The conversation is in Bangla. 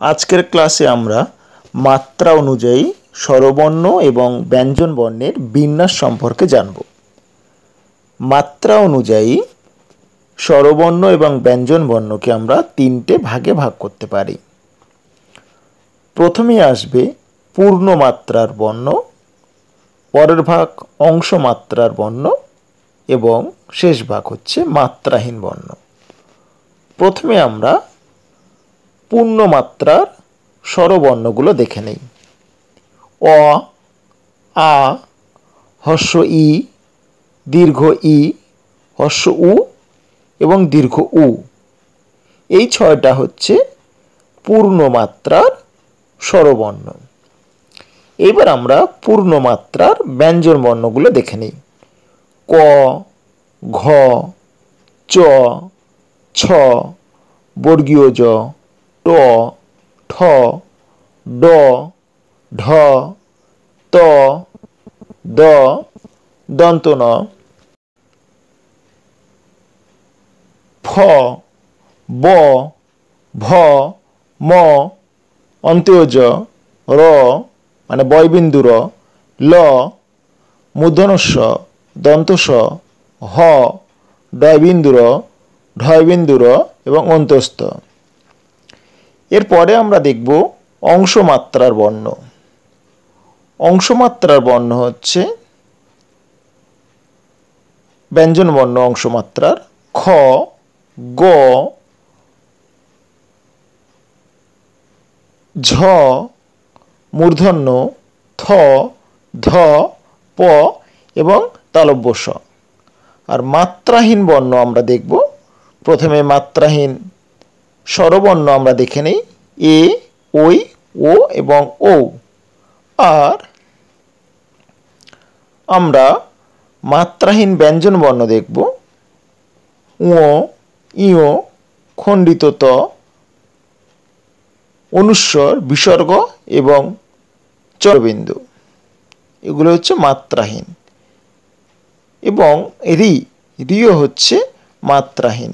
আজকের ক্লাসে আমরা মাত্রা অনুযায়ী স্বরবর্ণ এবং ব্যঞ্জন বর্ণের বিন্যাস সম্পর্কে জানব। মাত্রা অনুযায়ী স্বরবর্ণ এবং ব্যঞ্জন বর্ণকে আমরা তিনটে ভাগে ভাগ করতে পারি। প্রথমে আসবে পূর্ণ মাত্রার বর্ণ, পরের ভাগ অংশ মাত্রার বর্ণ এবং শেষ ভাগ হচ্ছে মাত্রাহীন বর্ণ। প্রথমে আমরা পূর্ণ মাত্রার স্বরবর্ণগুলো দেখে নেই। অ, আ, হর্ষ ই, দীর্ঘ ই, হর্ষ উ এবং দীর্ঘ উ, এই ছয়টা হচ্ছে পূর্ণ মাত্রার স্বরবর্ণ। এবার আমরা পূর্ণ মাত্রার ব্যঞ্জন বর্ণগুলো দেখে নিই। ক, ঘ, চ, ছ, বর্গীয় জ, ট, ঠ, ড, ঢ, ত, দ, দন্ত ন, ফ, ব, ভ, ম, অন্ত্যেয় জ, র মানে বয়বিন্দু র, ল, মূর্ধন্য ষ, দন্ত স, হ, ডয়বিন্দু র, ঢয়বিন্দু র এবং অন্তস্থ। এরপরে আমরা দেখব অংশমাত্রার বর্ণ। অংশমাত্রার বর্ণ হচ্ছে ব্যঞ্জন বর্ণ অংশমাত্রার খ, গ, ঝ, মূর্ধন্য, থ, ধ, প এবং তালব্য স। আর মাত্রাহীন বর্ণ আমরা দেখব। প্রথমে মাত্রাহীন স্বরবর্ণ আমরা দেখে নেই, এ, ওই, ও এবং ও। আর আমরা মাত্রাহীন ব্যঞ্জন বর্ণ দেখব, উ, ইয়, খণ্ডিত ত, অনুস্বর, বিসর্গ এবং চরবিন্দু, এগুলো হচ্ছে মাত্রাহীন। এবং রি, রিও হচ্ছে মাত্রাহীন।